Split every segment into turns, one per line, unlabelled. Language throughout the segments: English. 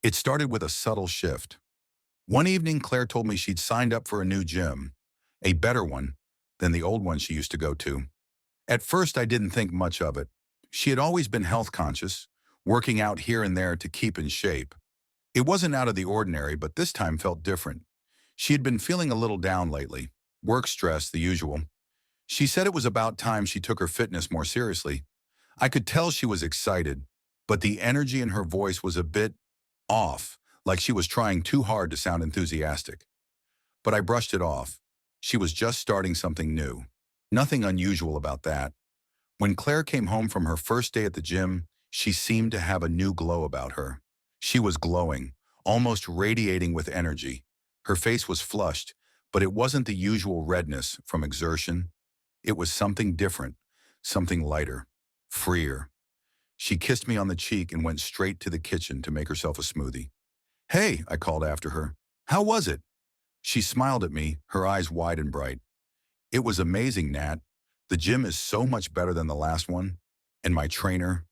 It started with a subtle shift. One evening, Claire told me she'd signed up for a new gym, a better one than the old one she used to go to. At first, I didn't think much of it. She had always been health conscious, working out here and there to keep in shape. It wasn't out of the ordinary, but this time felt different. She had been feeling a little down lately. Work stress, the usual. She said it was about time she took her fitness more seriously. I could tell she was excited, but the energy in her voice was a bit off, like she was trying too hard to sound enthusiastic. But I brushed it off. She was just starting something new. Nothing unusual about that. When Claire came home from her first day at the gym, she seemed to have a new glow about her. She was glowing, almost radiating with energy. Her face was flushed, but it wasn't the usual redness from exertion. It was something different, something lighter, freer. She kissed me on the cheek and went straight to the kitchen to make herself a smoothie. "Hey," I called after her. "How was it?" She smiled at me, her eyes wide and bright. "It was amazing, Nat. The gym is so much better than the last one. And my trainer,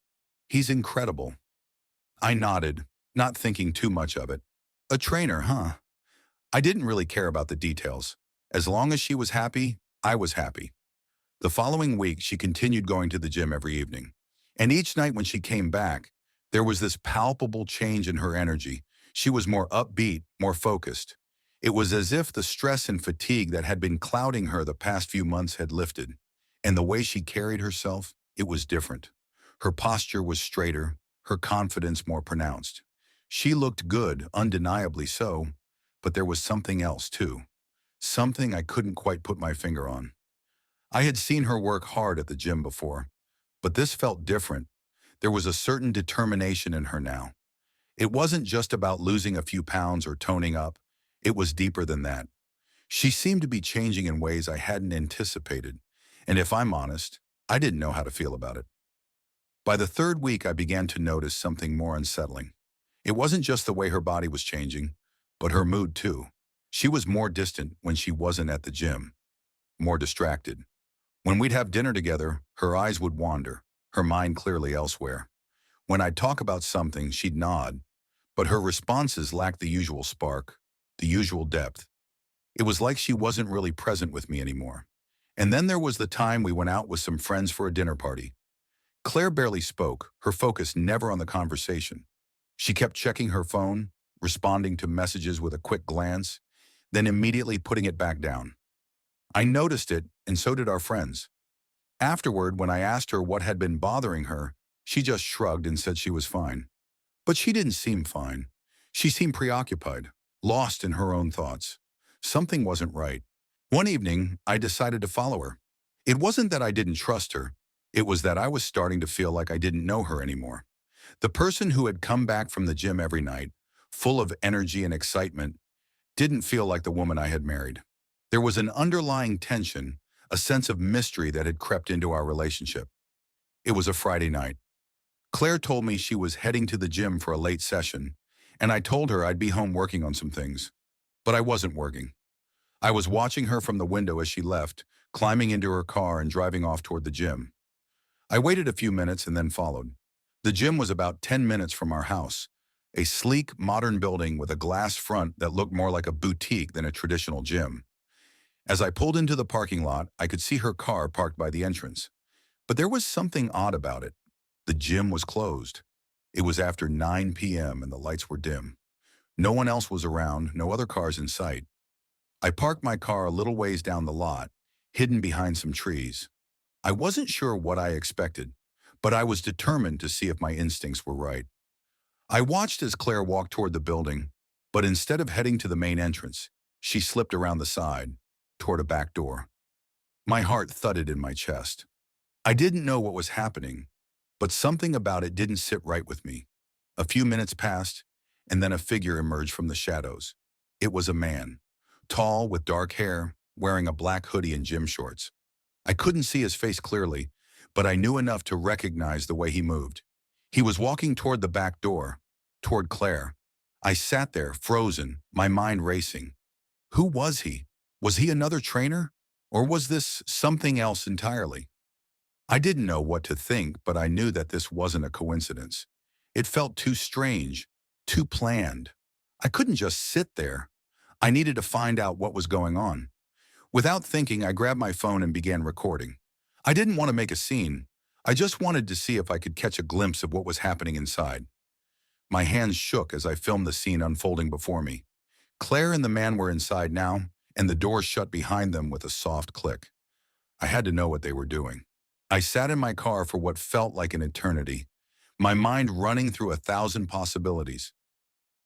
he's incredible." I nodded, not thinking too much of it. A trainer, huh? I didn't really care about the details. As long as she was happy, I was happy. The following week, she continued going to the gym every evening. And each night when she came back, there was this palpable change in her energy. She was more upbeat, more focused. It was as if the stress and fatigue that had been clouding her the past few months had lifted. And the way she carried herself, it was different. Her posture was straighter, her confidence more pronounced. She looked good, undeniably so, but there was something else too. Something I couldn't quite put my finger on. I had seen her work hard at the gym before, but this felt different. There was a certain determination in her now. It wasn't just about losing a few pounds or toning up. It was deeper than that. She seemed to be changing in ways I hadn't anticipated, and if I'm honest, I didn't know how to feel about it. By the third week, I began to notice something more unsettling. It wasn't just the way her body was changing, but her mood too. She was more distant when she wasn't at the gym, more distracted. When we'd have dinner together, her eyes would wander, her mind clearly elsewhere. When I'd talk about something, she'd nod, but her responses lacked the usual spark, the usual depth. It was like she wasn't really present with me anymore. And then there was the time we went out with some friends for a dinner party. Claire barely spoke, her focus never on the conversation. She kept checking her phone, responding to messages with a quick glance, then immediately putting it back down. I noticed it, and so did our friends. Afterward, when I asked her what had been bothering her, she just shrugged and said she was fine. But she didn't seem fine. She seemed preoccupied, lost in her own thoughts. Something wasn't right. One evening, I decided to follow her. It wasn't that I didn't trust her. It was that I was starting to feel like I didn't know her anymore. The person who had come back from the gym every night, full of energy and excitement, didn't feel like the woman I had married. There was an underlying tension, a sense of mystery that had crept into our relationship. It was a Friday night. Claire told me she was heading to the gym for a late session, and I told her I'd be home working on some things. But I wasn't working. I was watching her from the window as she left, climbing into her car and driving off toward the gym. I waited a few minutes and then followed. The gym was about 10 minutes from our house, a sleek, modern building with a glass front that looked more like a boutique than a traditional gym. As I pulled into the parking lot, I could see her car parked by the entrance. But there was something odd about it. The gym was closed. It was after 9 p.m. and the lights were dim. No one else was around, no other cars in sight. I parked my car a little ways down the lot, hidden behind some trees. I wasn't sure what I expected, but I was determined to see if my instincts were right. I watched as Claire walked toward the building, but instead of heading to the main entrance, she slipped around the side, toward a back door. My heart thudded in my chest. I didn't know what was happening, but something about it didn't sit right with me. A few minutes passed, and then a figure emerged from the shadows. It was a man, tall with dark hair, wearing a black hoodie and gym shorts. I couldn't see his face clearly, but I knew enough to recognize the way he moved. He was walking toward the back door, toward Claire. I sat there, frozen, my mind racing. Who was he? Was he another trainer? Or was this something else entirely? I didn't know what to think, but I knew that this wasn't a coincidence. It felt too strange, too planned. I couldn't just sit there. I needed to find out what was going on. Without thinking, I grabbed my phone and began recording. I didn't want to make a scene. I just wanted to see if I could catch a glimpse of what was happening inside. My hands shook as I filmed the scene unfolding before me. Claire and the man were inside now, and the door shut behind them with a soft click. I had to know what they were doing. I sat in my car for what felt like an eternity, my mind running through 1,000 possibilities.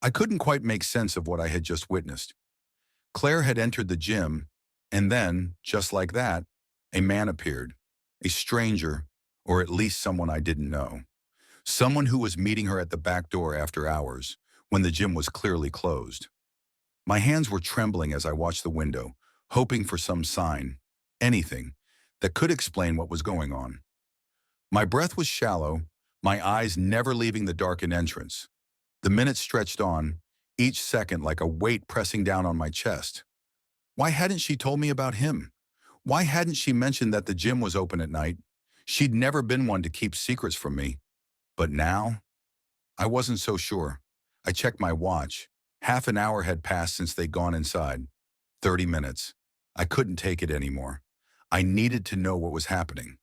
I couldn't quite make sense of what I had just witnessed. Claire had entered the gym, and then, just like that, a man appeared. A stranger, or at least someone I didn't know. Someone who was meeting her at the back door after hours, when the gym was clearly closed. My hands were trembling as I watched the window, hoping for some sign, anything, that could explain what was going on. My breath was shallow, my eyes never leaving the darkened entrance. The minutes stretched on, each second like a weight pressing down on my chest. Why hadn't she told me about him? Why hadn't she mentioned that the gym was open at night? She'd never been one to keep secrets from me. But now? I wasn't so sure. I checked my watch. Half an hour had passed since they'd gone inside. 30 minutes. I couldn't take it anymore. I needed to know what was happening.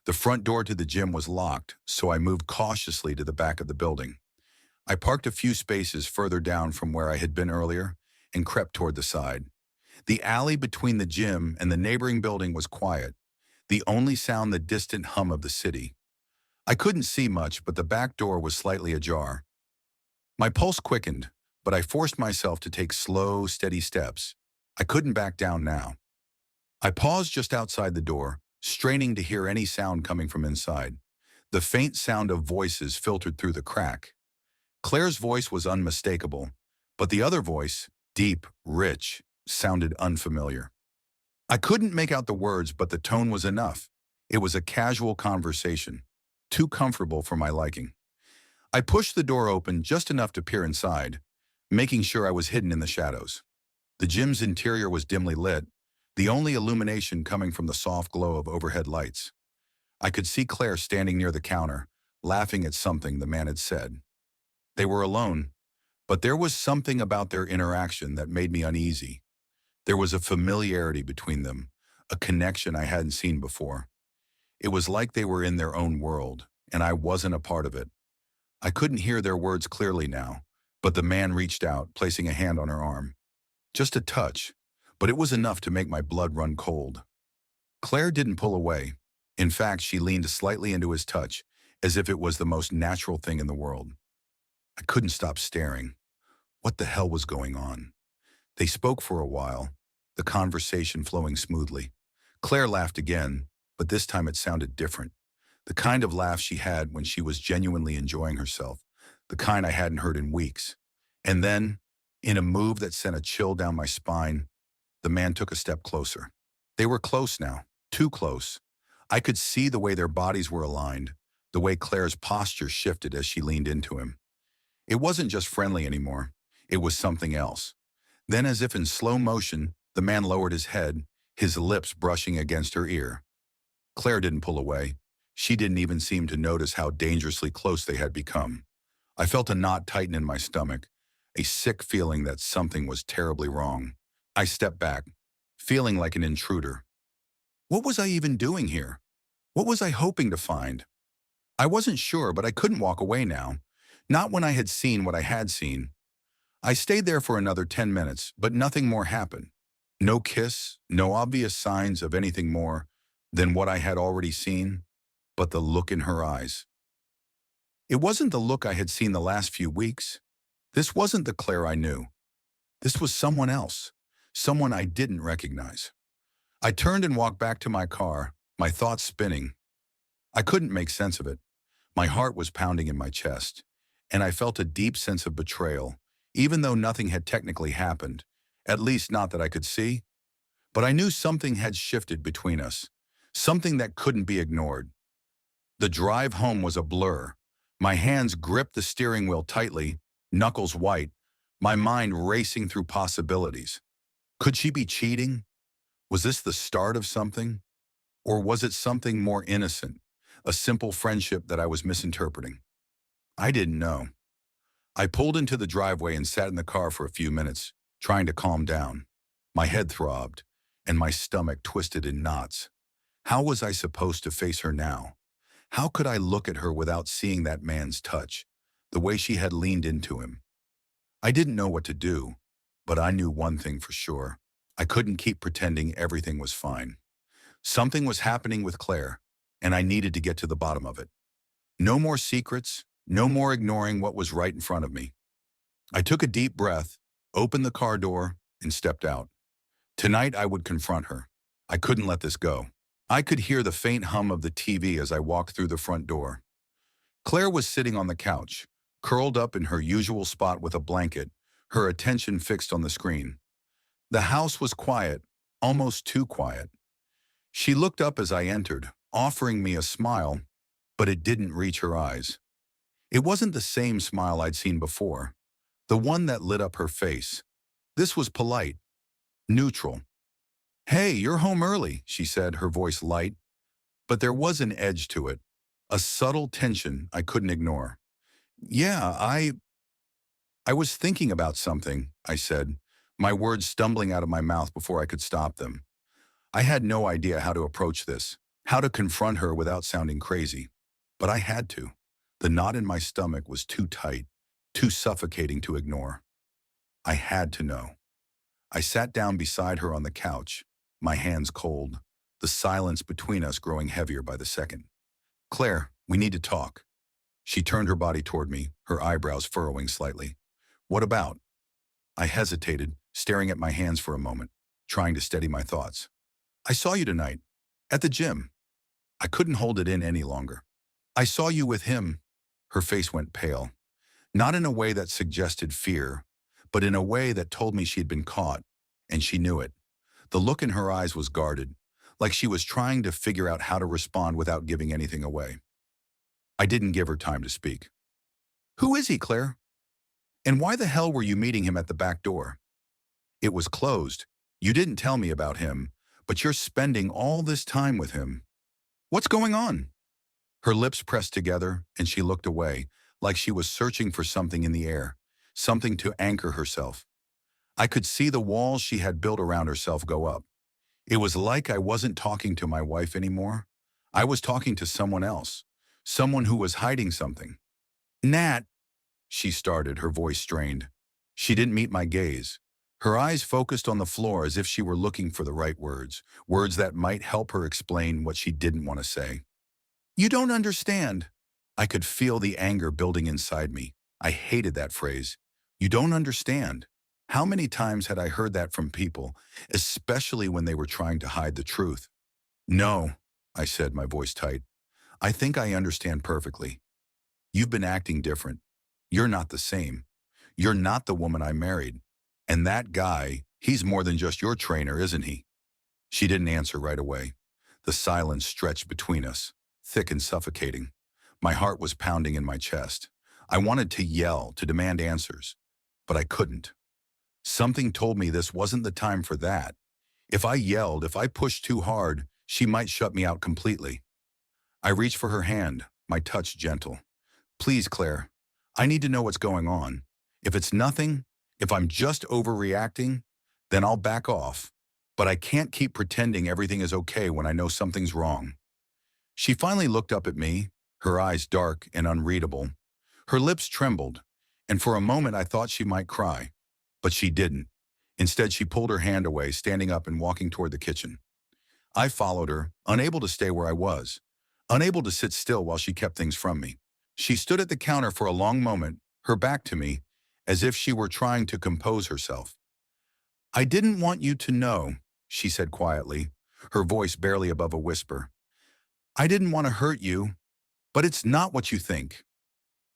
The front door to the gym was locked, so I moved cautiously to the back of the building. I parked a few spaces further down from where I had been earlier and crept toward the side. The alley between the gym and the neighboring building was quiet, the only sound the distant hum of the city. I couldn't see much, but the back door was slightly ajar. My pulse quickened, but I forced myself to take slow, steady steps. I couldn't back down now. I paused just outside the door, straining to hear any sound coming from inside. The faint sound of voices filtered through the crack. Claire's voice was unmistakable, but the other voice, deep, rich, sounded unfamiliar. I couldn't make out the words, but the tone was enough. It was a casual conversation, too comfortable for my liking. I pushed the door open just enough to peer inside, making sure I was hidden in the shadows. The gym's interior was dimly lit, the only illumination coming from the soft glow of overhead lights. I could see Claire standing near the counter, laughing at something the man had said. They were alone, but there was something about their interaction that made me uneasy. There was a familiarity between them, a connection I hadn't seen before. It was like they were in their own world, and I wasn't a part of it. I couldn't hear their words clearly now, but the man reached out, placing a hand on her arm. Just a touch, but it was enough to make my blood run cold. Claire didn't pull away. In fact, she leaned slightly into his touch, as if it was the most natural thing in the world. I couldn't stop staring. What the hell was going on? They spoke for a while, the conversation flowing smoothly. Claire laughed again, but this time it sounded different. The kind of laugh she had when she was genuinely enjoying herself, the kind I hadn't heard in weeks. And then, in a move that sent a chill down my spine, the man took a step closer. They were close now, too close. I could see the way their bodies were aligned, the way Claire's posture shifted as she leaned into him. It wasn't just friendly anymore. It was something else. Then, as if in slow motion, the man lowered his head, his lips brushing against her ear. Claire didn't pull away. She didn't even seem to notice how dangerously close they had become. I felt a knot tighten in my stomach, a sick feeling that something was terribly wrong. I stepped back, feeling like an intruder. What was I even doing here? What was I hoping to find? I wasn't sure, but I couldn't walk away now. Not when I had seen what I had seen. I stayed there for another 10 minutes, but nothing more happened. No kiss, no obvious signs of anything more than what I had already seen, but the look in her eyes. It wasn't the look I had seen the last few weeks. This wasn't the Claire I knew. This was someone else, someone I didn't recognize. I turned and walked back to my car, my thoughts spinning. I couldn't make sense of it. My heart was pounding in my chest, and I felt a deep sense of betrayal, even though nothing had technically happened, at least not that I could see. But I knew something had shifted between us, something that couldn't be ignored. The drive home was a blur. My hands gripped the steering wheel tightly, knuckles white, my mind racing through possibilities. Could she be cheating? Was this the start of something? Or was it something more innocent, a simple friendship that I was misinterpreting? I didn't know. I pulled into the driveway and sat in the car for a few minutes, trying to calm down. My head throbbed, and my stomach twisted in knots. How was I supposed to face her now? How could I look at her without seeing that man's touch, the way she had leaned into him? I didn't know what to do, but I knew one thing for sure. I couldn't keep pretending everything was fine. Something was happening with Claire, and I needed to get to the bottom of it. No more secrets, no more ignoring what was right in front of me. I took a deep breath, opened the car door, and stepped out. Tonight I would confront her. I couldn't let this go. I could hear the faint hum of the TV as I walked through the front door. Claire was sitting on the couch, curled up in her usual spot with a blanket, her attention fixed on the screen. The house was quiet, almost too quiet. She looked up as I entered, offering me a smile, but it didn't reach her eyes. It wasn't the same smile I'd seen before, the one that lit up her face. This was polite, neutral. "Hey, you're home early," she said, her voice light. But there was an edge to it, a subtle tension I couldn't ignore. "Yeah, I was thinking about something," I said, my words stumbling out of my mouth before I could stop them. I had no idea how to approach this, how to confront her without sounding crazy. But I had to. The knot in my stomach was too tight, too suffocating to ignore. I had to know. I sat down beside her on the couch, my hands cold, the silence between us growing heavier by the second. "Claire, we need to talk." She turned her body toward me, her eyebrows furrowing slightly. "What about?" I hesitated, staring at my hands for a moment, trying to steady my thoughts. "I saw you tonight, at the gym." I couldn't hold it in any longer. "I saw you with him." Her face went pale, not in a way that suggested fear, but in a way that told me she had been caught, and she knew it. The look in her eyes was guarded, like she was trying to figure out how to respond without giving anything away. I didn't give her time to speak. "Who is he, Claire? And why the hell were you meeting him at the back door? It was closed. You didn't tell me about him, but you're spending all this time with him. What's going on?" Her lips pressed together, and she looked away, like she was searching for something in the air, something to anchor herself. I could see the walls she had built around herself go up. It was like I wasn't talking to my wife anymore. I was talking to someone else, someone who was hiding something. "Nat," she started, her voice strained. She didn't meet my gaze. Her eyes focused on the floor as if she were looking for the right words, words that might help her explain what she didn't want to say. "You don't understand." I could feel the anger building inside me. I hated that phrase. "You don't understand." How many times had I heard that from people, especially when they were trying to hide the truth? "No," I said, my voice tight. "I think I understand perfectly. You've been acting different. You're not the same. You're not the woman I married. And that guy, he's more than just your trainer, isn't he?" She didn't answer right away. The silence stretched between us, thick and suffocating. My heart was pounding in my chest. I wanted to yell, to demand answers, but I couldn't. Something told me this wasn't the time for that. If I yelled, if I pushed too hard, she might shut me out completely. I reached for her hand, my touch gentle. "Please, Claire, I need to know what's going on. If it's nothing, if I'm just overreacting, then I'll back off. But I can't keep pretending everything is okay when I know something's wrong." She finally looked up at me, her eyes dark and unreadable. Her lips trembled, and for a moment I thought she might cry. But she didn't. Instead, she pulled her hand away, standing up and walking toward the kitchen. I followed her, unable to stay where I was, unable to sit still while she kept things from me. She stood at the counter for a long moment, her back to me, as if she were trying to compose herself. "I didn't want you to know," she said quietly, her voice barely above a whisper. "I didn't want to hurt you, but it's not what you think."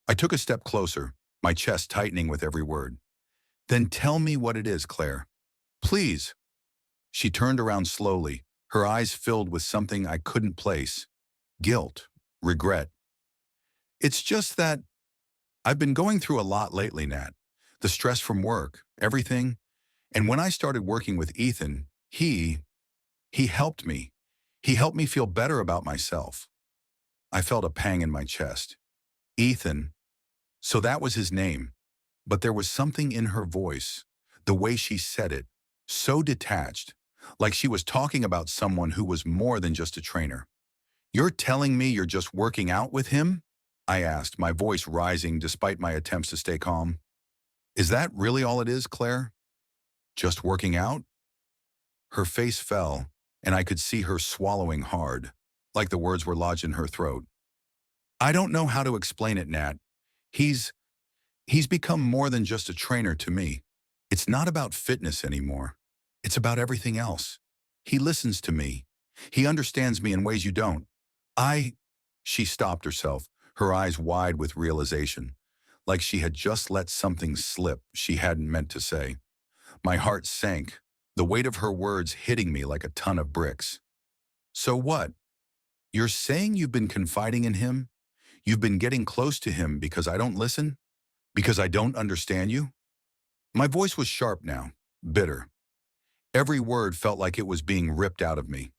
I took a step closer, my chest tightening with every word. "Then tell me what it is, Claire. Please." She turned around slowly, her eyes filled with something I couldn't place. Guilt, regret. "It's just that I've been going through a lot lately, Nat. The stress from work, everything. And when I started working with Ethan, he helped me. He helped me feel better about myself." I felt a pang in my chest. Ethan. So that was his name. But there was something in her voice, the way she said it, so detached, like she was talking about someone who was more than just a trainer. "You're telling me you're just working out with him?" I asked, my voice rising despite my attempts to stay calm. "Is that really all it is, Claire? Just working out?" Her face fell, and I could see her swallowing hard, like the words were lodged in her throat. "I don't know how to explain it, Nat. He's He's become more than just a trainer to me. It's not about fitness anymore. It's about everything else. He listens to me. He understands me in ways you don't. I—" She stopped herself, her eyes wide with realization, like she had just let something slip she hadn't meant to say. My heart sank, the weight of her words hitting me like a ton of bricks. "So what? You're saying you've been confiding in him? You've been getting close to him because I don't listen? Because I don't understand you?" My voice was sharp now, bitter. Every word felt like it was being ripped out of me.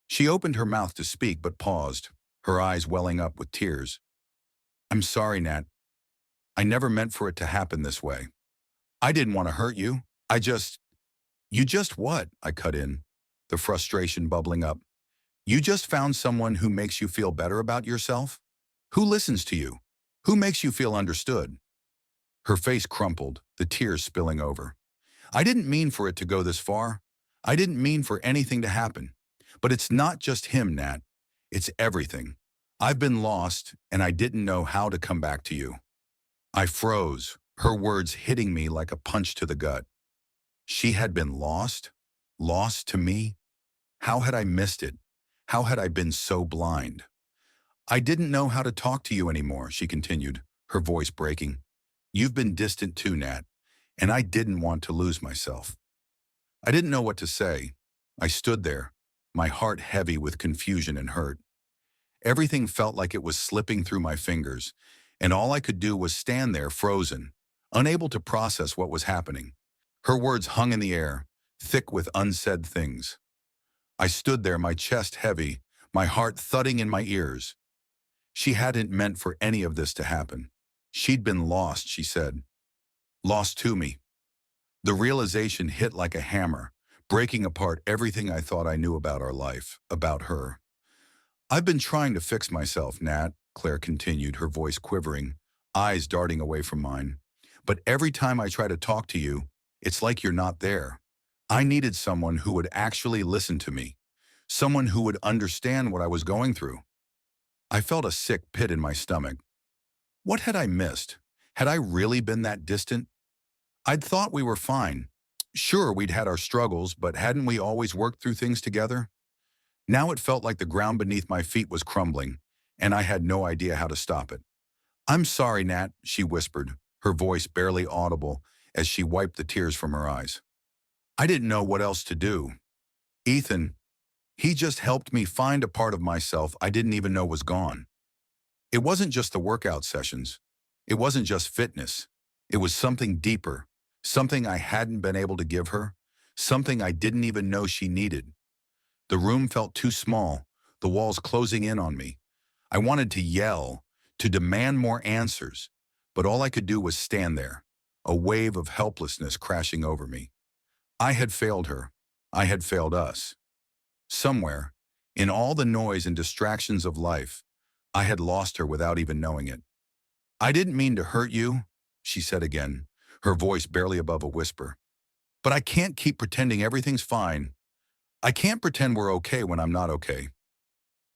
She opened her mouth to speak but paused, her eyes welling up with tears. "I'm sorry, Nat. I never meant for it to happen this way. I didn't want to hurt you. I just—" "You just what?" I cut in, the frustration bubbling up. "You just found someone who makes you feel better about yourself? Who listens to you? Who makes you feel understood?" Her face crumpled, the tears spilling over. "I didn't mean for it to go this far. I didn't mean for anything to happen. But it's not just him, Nat. It's everything. I've been lost, and I didn't know how to come back to you." I froze, her words hitting me like a punch to the gut. She had been lost? Lost to me? How had I missed it? How had I been so blind? "I didn't know how to talk to you anymore," she continued, her voice breaking. "You've been distant too, Nat, and I didn't want to lose myself." I didn't know what to say. I stood there, my heart heavy with confusion and hurt. Everything felt like it was slipping through my fingers, and all I could do was stand there frozen, unable to process what was happening. Her words hung in the air, thick with unsaid things. I stood there, my chest heavy, my heart thudding in my ears. She hadn't meant for any of this to happen. She'd been lost, she said. Lost to me. The realization hit like a hammer, breaking apart everything I thought I knew about our life, about her. "I've been trying to fix myself, Nat," Claire continued, her voice quivering, eyes darting away from mine. "But every time I try to talk to you, it's like you're not there. I needed someone who would actually listen to me, someone who would understand what I was going through." I felt a sick pit in my stomach. What had I missed? Had I really been that distant? I'd thought we were fine. Sure, we'd had our struggles, but hadn't we always worked through things together? Now it felt like the ground beneath my feet was crumbling, and I had no idea how to stop it. "I'm sorry, Nat," she whispered, her voice barely audible as she wiped the tears from her eyes. "I didn't know what else to do. Ethan, he just helped me find a part of myself I didn't even know was gone." It wasn't just the workout sessions. It wasn't just fitness. It was something deeper, something I hadn't been able to give her, something I didn't even know she needed. The room felt too small, the walls closing in on me. I wanted to yell, to demand more answers, but all I could do was stand there, a wave of helplessness crashing over me. I had failed her. I had failed us. Somewhere, in all the noise and distractions of life, I had lost her without even knowing it. "I didn't mean to hurt you," she said again, her voice barely above a whisper. "But I can't keep pretending everything's fine. I can't pretend we're okay when I'm not okay."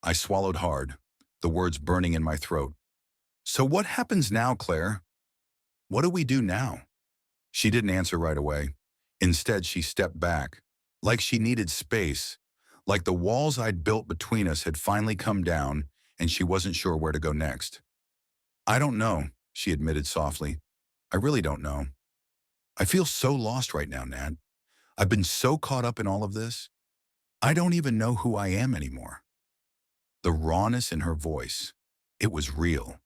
I swallowed hard, the words burning in my throat. "So what happens now, Claire? What do we do now?" She didn't answer right away. Instead, she stepped back, like she needed space, like the walls I'd built between us had finally come down and she wasn't sure where to go next. "I don't know," she admitted softly. "I really don't know. I feel so lost right now, Nat. I've been so caught up in all of this. I don't even know who I am anymore." The rawness in her voice, it was real.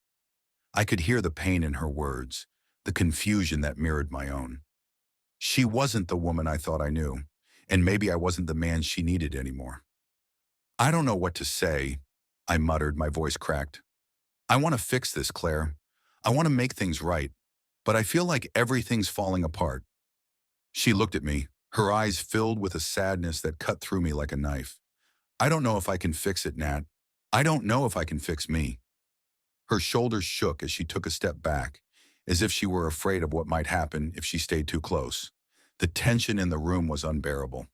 I could hear the pain in her words, the confusion that mirrored my own. She wasn't the woman I thought I knew, and maybe I wasn't the man she needed anymore. "I don't know what to say," I muttered, my voice cracked. "I want to fix this, Claire. I want to make things right. but I feel like everything's falling apart. She looked at me, her eyes filled with a sadness that cut through me like a knife. I don't know if I can fix it, Nat. I don't know if I can fix me. Her shoulders shook as she took a step back, as if she were afraid of what might happen if she stayed too close. The tension in the room was unbearable.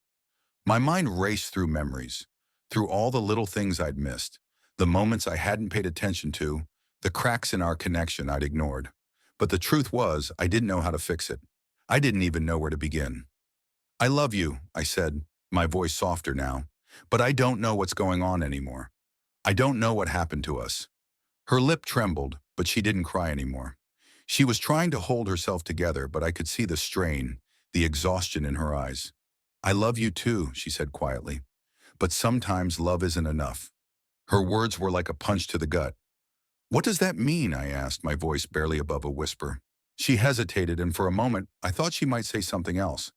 My mind raced through memories, through all the little things I'd missed, the moments I hadn't paid attention to, the cracks in our connection I'd ignored. But the truth was, I didn't know how to fix it. I didn't even know where to begin. I love you, I said, my voice softer now, but I don't know what's going on anymore. I don't know what happened to us. Her lip trembled, but she didn't cry anymore. She was trying to hold herself together, but I could see the strain, the exhaustion in her eyes. I love you too, she said quietly. But sometimes love isn't enough. Her words were like a punch to the gut. What does that mean? I asked, my voice barely above a whisper. She hesitated, and for a moment, I thought she might say something else,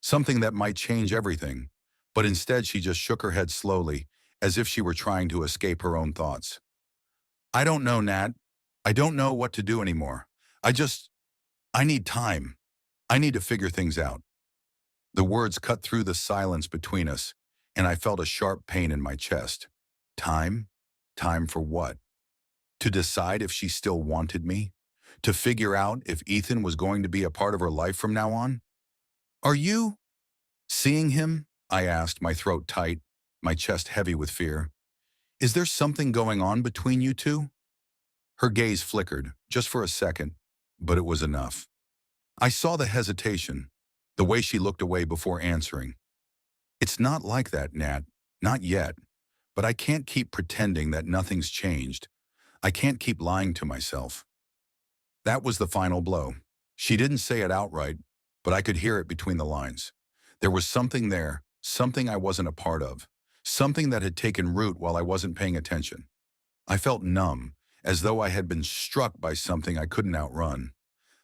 something that might change everything. But instead, she just shook her head slowly, as if she were trying to escape her own thoughts. I don't know, Nat. I don't know what to do anymore. I need time. I need to figure things out. The words cut through the silence between us, and I felt a sharp pain in my chest. Time? Time for what? To decide if she still wanted me? To figure out if Ethan was going to be a part of her life from now on? Are you seeing him? I asked, my throat tight, my chest heavy with fear. Is there something going on between you two? Her gaze flickered, just for a second, but it was enough. I saw the hesitation, the way she looked away before answering. It's not like that, Nat. Not yet. But I can't keep pretending that nothing's changed. I can't keep lying to myself. That was the final blow. She didn't say it outright, but I could hear it between the lines. There was something there, something I wasn't a part of, something that had taken root while I wasn't paying attention. I felt numb, as though I had been struck by something I couldn't outrun.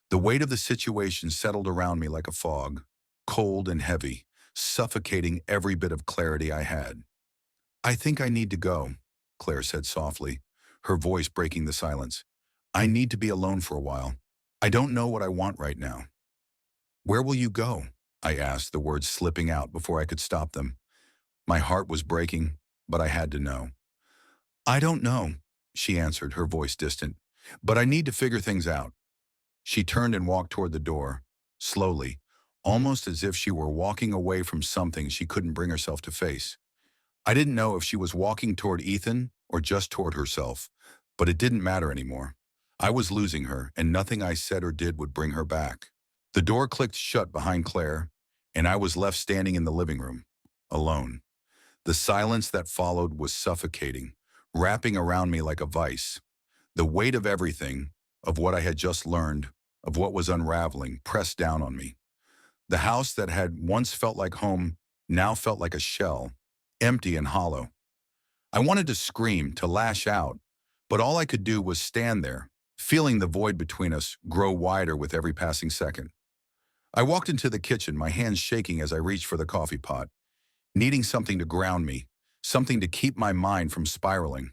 The weight of the situation settled around me like a fog, cold and heavy, suffocating every bit of clarity I had. I think I need to go, Claire said softly, her voice breaking the silence. I need to be alone for a while. I don't know what I want right now. Where will you go? I asked, the words slipping out before I could stop them. My heart was breaking, but I had to know. I don't know, she answered, her voice distant, but I need to figure things out. She turned and walked toward the door, slowly, almost as if she were walking away from something she couldn't bring herself to face. I didn't know if she was walking toward Ethan or just toward herself, but it didn't matter anymore. I was losing her, and nothing I said or did would bring her back. The door clicked shut behind Claire, and I was left standing in the living room, alone. The silence that followed was suffocating, wrapping around me like a vice. The weight of everything, of what I had just learned, of what was unraveling, pressed down on me. The house that had once felt like home now felt like a shell, empty and hollow. I wanted to scream, to lash out, but all I could do was stand there, feeling the void between us grow wider with every passing second. I walked into the kitchen, my hands shaking as I reached for the coffee pot, needing something to ground me, something to keep my mind from spiraling.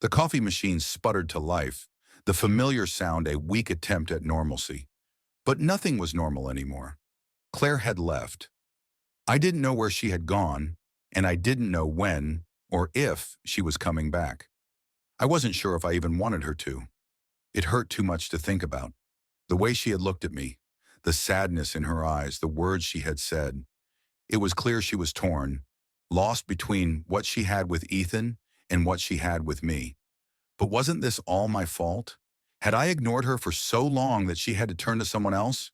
The coffee machine sputtered to life, the familiar sound a weak attempt at normalcy. But nothing was normal anymore. Claire had left. I didn't know where she had gone, and I didn't know when or if she was coming back. I wasn't sure if I even wanted her to. It hurt too much to think about. The way she had looked at me, the sadness in her eyes, the words she had said. It was clear she was torn, lost between what she had with Ethan and what she had with me. But wasn't this all my fault? Had I ignored her for so long that she had to turn to someone else?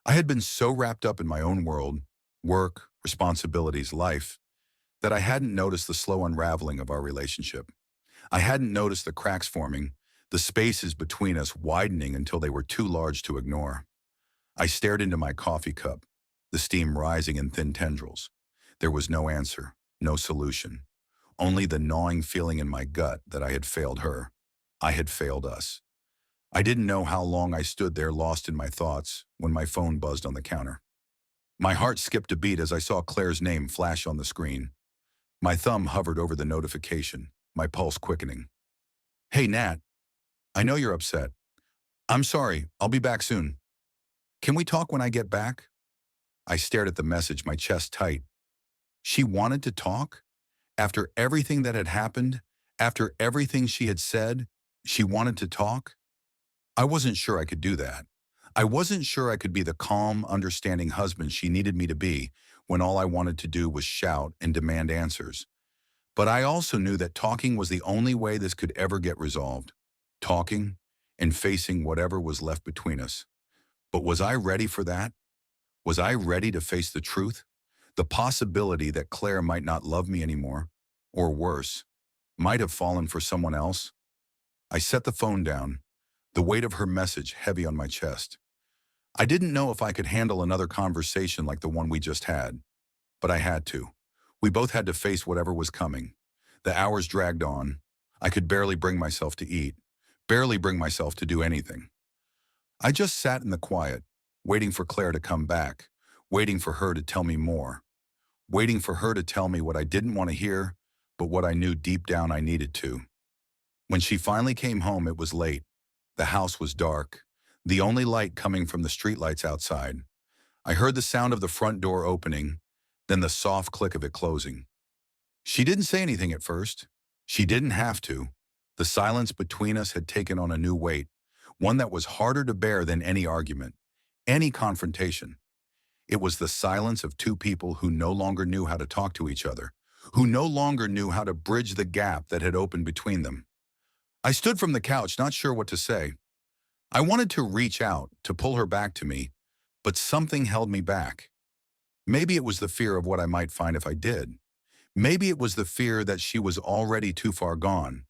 I had been so wrapped up in my own world, work, responsibilities, life, that I hadn't noticed the slow unraveling of our relationship. I hadn't noticed the cracks forming, the spaces between us widening until they were too large to ignore. I stared into my coffee cup, the steam rising in thin tendrils. There was no answer, no solution, only the gnawing feeling in my gut that I had failed her. I had failed us. I didn't know how long I stood there lost in my thoughts when my phone buzzed on the counter. My heart skipped a beat as I saw Claire's name flash on the screen. My thumb hovered over the notification, my pulse quickening. Hey, Nat, I know you're upset. I'm sorry, I'll be back soon. Can we talk when I get back? I stared at the message, my chest tight. She wanted to talk? After everything that had happened, after everything she had said, she wanted to talk? I wasn't sure I could do that. I wasn't sure I could be the calm, understanding husband she needed me to be when all I wanted to do was shout and demand answers. But I also knew that talking was the only way this could ever get resolved. Talking and facing whatever was left between us. But was I ready for that? Was I ready to face the truth? The possibility that Claire might not love me anymore, or worse, might have fallen for someone else? I set the phone down, the weight of her message heavy on my chest. I didn't know if I could handle another conversation like the one we just had, but I had to. We both had to face whatever was coming. The hours dragged on. I could barely bring myself to eat, barely bring myself to do anything. I just sat in the quiet, waiting for Claire to come back, waiting for her to tell me more, waiting for her to tell me what I didn't want to hear, but what I knew deep down I needed to. When she finally came home, it was late. The house was dark, the only light coming from the streetlights outside. I heard the sound of the front door opening, then the soft click of it closing. She didn't say anything at first. She didn't have to. The silence between us had taken on a new weight, one that was harder to bear than any argument, any confrontation. It was the silence of two people who no longer knew how to talk to each other, who no longer knew how to bridge the gap that had opened between them. I stood from the couch, not sure what to say. I wanted to reach out, to pull her back to me, but something held me back. Maybe it was the fear of what I might find if I did. Maybe it was the fear that she was already too far gone.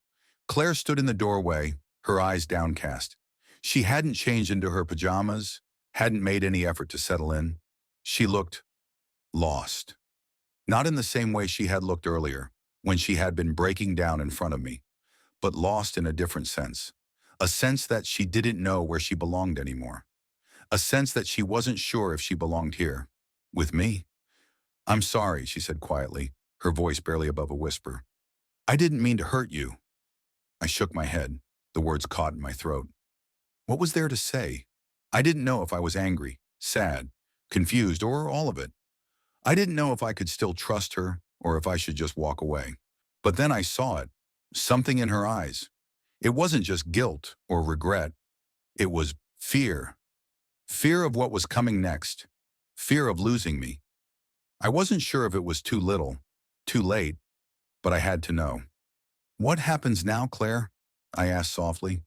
Claire stood in the doorway, her eyes downcast. She hadn't changed into her pajamas, hadn't made any effort to settle in. She looked lost. Not in the same way she had looked earlier, when she had been breaking down in front of me, but lost in a different sense. A sense that she didn't know where she belonged anymore. A sense that she wasn't sure if she belonged here, with me. "I'm sorry," she said quietly, her voice barely above a whisper. "I didn't mean to hurt you." I shook my head, the words caught in my throat. What was there to say? I didn't know if I was angry, sad, confused, or all of it. I didn't know if I could still trust her or if I should just walk away. But then I saw it, something in her eyes. It wasn't just guilt or regret. It was fear. Fear of what was coming next. Fear of losing me. I wasn't sure if it was too little, too late, but I had to know. "What happens now, Claire?" I asked softly.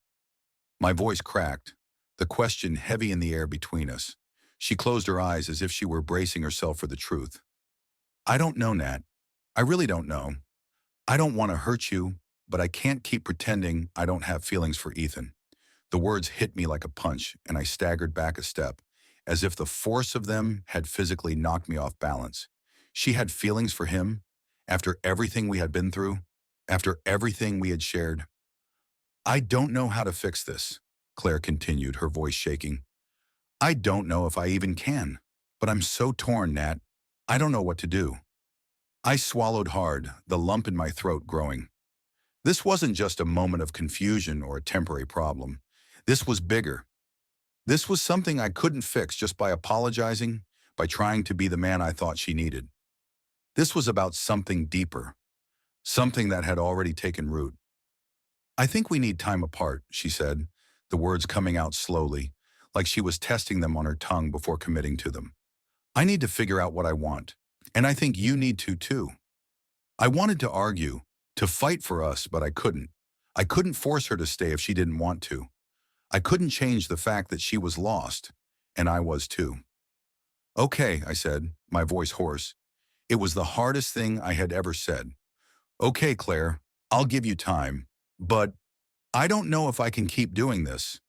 My voice cracked, the question heavy in the air between us. She closed her eyes as if she were bracing herself for the truth. "I don't know, Nat. I really don't know. I don't want to hurt you, but I can't keep pretending I don't have feelings for Ethan." The words hit me like a punch, and I staggered back a step, as if the force of them had physically knocked me off balance. She had feelings for him, after everything we had been through, after everything we had shared. "I don't know how to fix this," Claire continued, her voice shaking. "I don't know if I even can, but I'm so torn, Nat. I don't know what to do." I swallowed hard, the lump in my throat growing. This wasn't just a moment of confusion or a temporary problem. This was bigger. This was something I couldn't fix just by apologizing, by trying to be the man I thought she needed. This was about something deeper, something that had already taken root. "I think we need time apart," she said, the words coming out slowly, like she was testing them on her tongue before committing to them. "I need to figure out what I want, and I think you need to too." I wanted to argue, to fight for us, but I couldn't. I couldn't force her to stay if she didn't want to. I couldn't change the fact that she was lost, and I was too. "Okay," I said, my voice hoarse. It was the hardest thing I had ever said. "Okay, Claire, I'll give you time, but I don't know if I can keep doing this."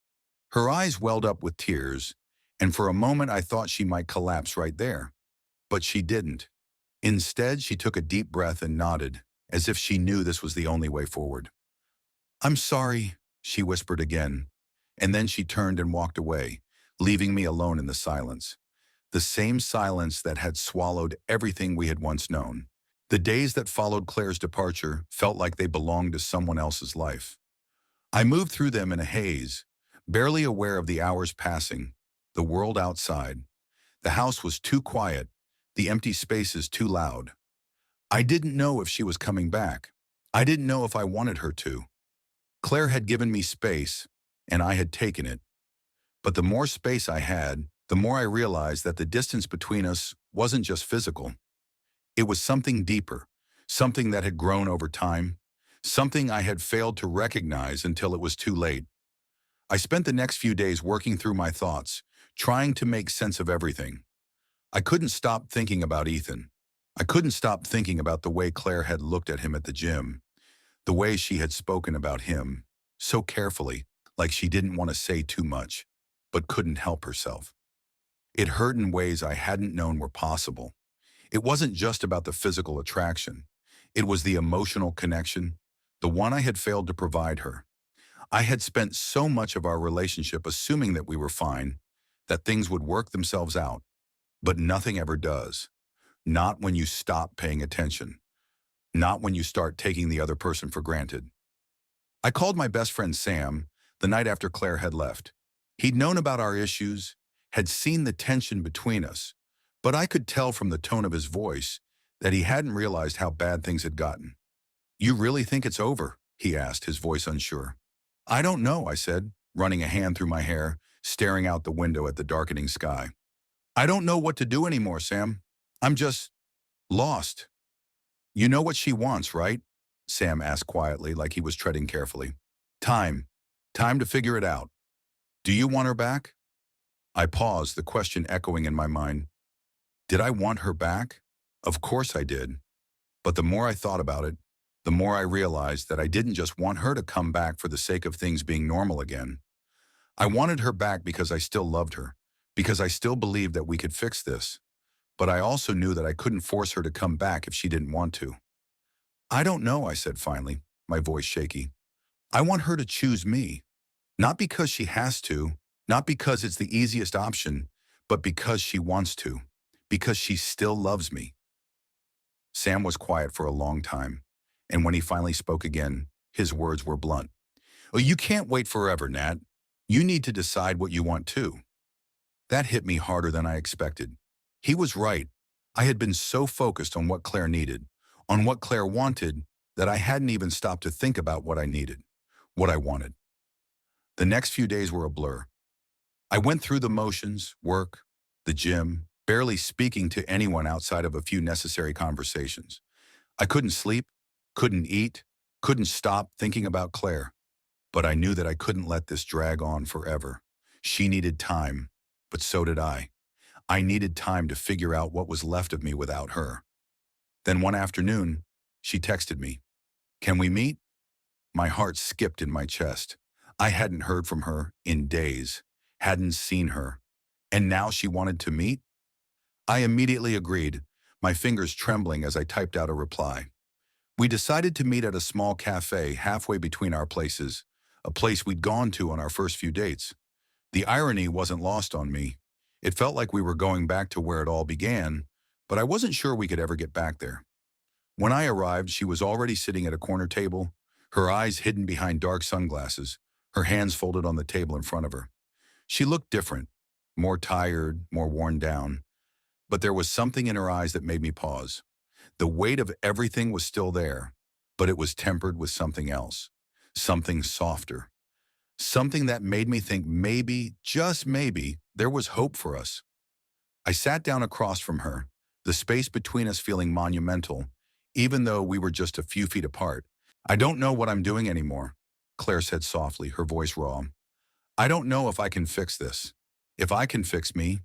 Her eyes welled up with tears, and for a moment I thought she might collapse right there. But she didn't. Instead, she took a deep breath and nodded, as if she knew this was the only way forward. "I'm sorry," she whispered again, and then she turned and walked away, leaving me alone in the silence. The same silence that had swallowed everything we had once known. The days that followed Claire's departure felt like they belonged to someone else's life. I moved through them in a haze, barely aware of the hours passing, the world outside. The house was too quiet, the empty spaces too loud. I didn't know if she was coming back. I didn't know if I wanted her to. Claire had given me space, and I had taken it. But the more space I had, the more I realized that the distance between us wasn't just physical. It was something deeper, something that had grown over time, something I had failed to recognize until it was too late. I spent the next few days working through my thoughts, trying to make sense of everything. I couldn't stop thinking about Ethan. I couldn't stop thinking about the way Claire had looked at him at the gym, the way she had spoken about him, so carefully, like she didn't want to say too much, but couldn't help herself. It hurt in ways I hadn't known were possible. It wasn't just about the physical attraction. It was the emotional connection, the one I had failed to provide her. I had spent so much of our relationship assuming that we were fine, that things would work themselves out. But nothing ever does. Not when you stop paying attention. Not when you start taking the other person for granted. I called my best friend Sam the night after Claire had left. He'd known about our issues, had seen the tension between us, but I could tell from the tone of his voice that he hadn't realized how bad things had gotten. "You really think it's over?" he asked, his voice unsure. "I don't know," I said, running a hand through my hair, staring out the window at the darkening sky. "I don't know what to do anymore, Sam. I'm just lost." "You know what she wants, right?" Sam asked quietly, like he was treading carefully. "Time. Time to figure it out. Do you want her back?" I paused, the question echoing in my mind. Did I want her back? Of course I did. But the more I thought about it, the more I realized that I didn't just want her to come back for the sake of things being normal again. I wanted her back because I still loved her, because I still believed that we could fix this. But I also knew that I couldn't force her to come back if she didn't want to. "I don't know," I said finally, my voice shaky. "I want her to choose me. Not because she has to, not because it's the easiest option, but because she wants to, because she still loves me." Sam was quiet for a long time, and when he finally spoke again, his words were blunt. "Oh, you can't wait forever, Nat. You need to decide what you want too." That hit me harder than I expected. He was right. I had been so focused on what Claire needed, on what Claire wanted, that I hadn't even stopped to think about what I needed, what I wanted. The next few days were a blur. I went through the motions, work, the gym, barely speaking to anyone outside of a few necessary conversations. I couldn't sleep, couldn't eat, couldn't stop thinking about Claire. But I knew that I couldn't let this drag on forever. She needed time, but so did I. I needed time to figure out what was left of me without her. Then one afternoon, she texted me, "Can we meet?" My heart skipped in my chest. I hadn't heard from her in days, hadn't seen her, and now she wanted to meet? I immediately agreed, my fingers trembling as I typed out a reply. We decided to meet at a small cafe halfway between our places, a place we'd gone to on our first few dates. The irony wasn't lost on me. It felt like we were going back to where it all began, but I wasn't sure we could ever get back there. When I arrived, she was already sitting at a corner table, her eyes hidden behind dark sunglasses, her hands folded on the table in front of her. She looked different, more tired, more worn down, but there was something in her eyes that made me pause. The weight of everything was still there, but it was tempered with something else, something softer, something that made me think maybe, just maybe, there was hope for us. I sat down across from her, the space between us feeling monumental, even though we were just a few feet apart. "I don't know what I'm doing anymore," Claire said softly, her voice raw. "I don't know if I can fix this. If I can fix me."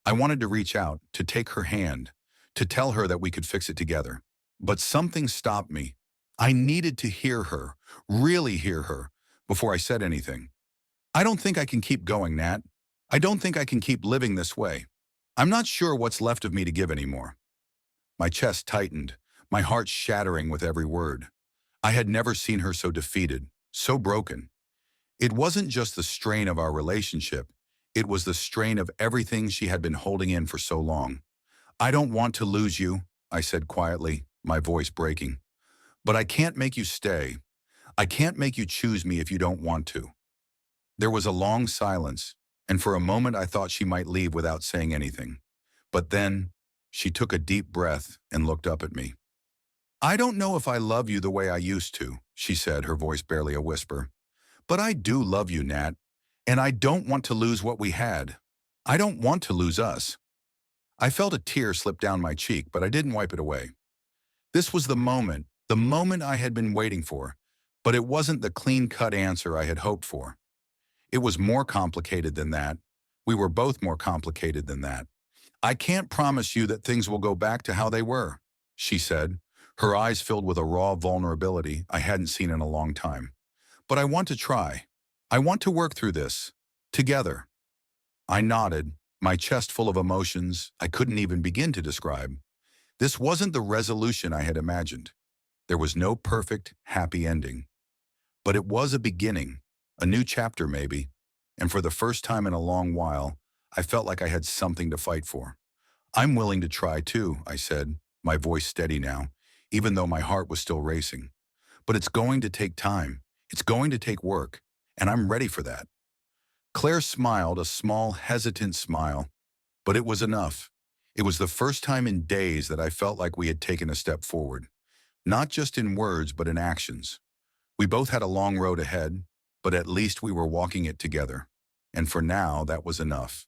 I wanted to reach out, to take her hand, to tell her that we could fix it together. But something stopped me. I needed to hear her, really hear her, before I said anything. "I don't think I can keep going, Nat. I don't think I can keep living this way. I'm not sure what's left of me to give anymore." My chest tightened, my heart shattering with every word. I had never seen her so defeated, so broken. It wasn't just the strain of our relationship, it was the strain of everything she had been holding in for so long. "I don't want to lose you," I said quietly, my voice breaking. "But I can't make you stay. I can't make you choose me if you don't want to." There was a long silence, and for a moment I thought she might leave without saying anything. But then she took a deep breath and looked up at me. "I don't know if I love you the way I used to," she said, her voice barely a whisper. "But I do love you, Nat, and I don't want to lose what we had. I don't want to lose us." I felt a tear slip down my cheek, but I didn't wipe it away. This was the moment I had been waiting for, but it wasn't the clean-cut answer I had hoped for. It was more complicated than that. We were both more complicated than that. "I can't promise you that things will go back to how they were," she said, her eyes filled with a raw vulnerability I hadn't seen in a long time. "But I want to try. I want to work through this. Together." I nodded, my chest full of emotions I couldn't even begin to describe. This wasn't the resolution I had imagined. There was no perfect, happy ending. But it was a beginning, a new chapter maybe, and for the first time in a long while, I felt like I had something to fight for. "I'm willing to try too," I said, my voice steady now, even though my heart was still racing. "But it's going to take time. It's going to take work, and I'm ready for that." Claire smiled, a small, hesitant smile, but it was enough. It was the first time in days that I felt like we had taken a step forward, not just in words but in actions. We both had a long road ahead, but at least we were walking it together. And for now, that was enough.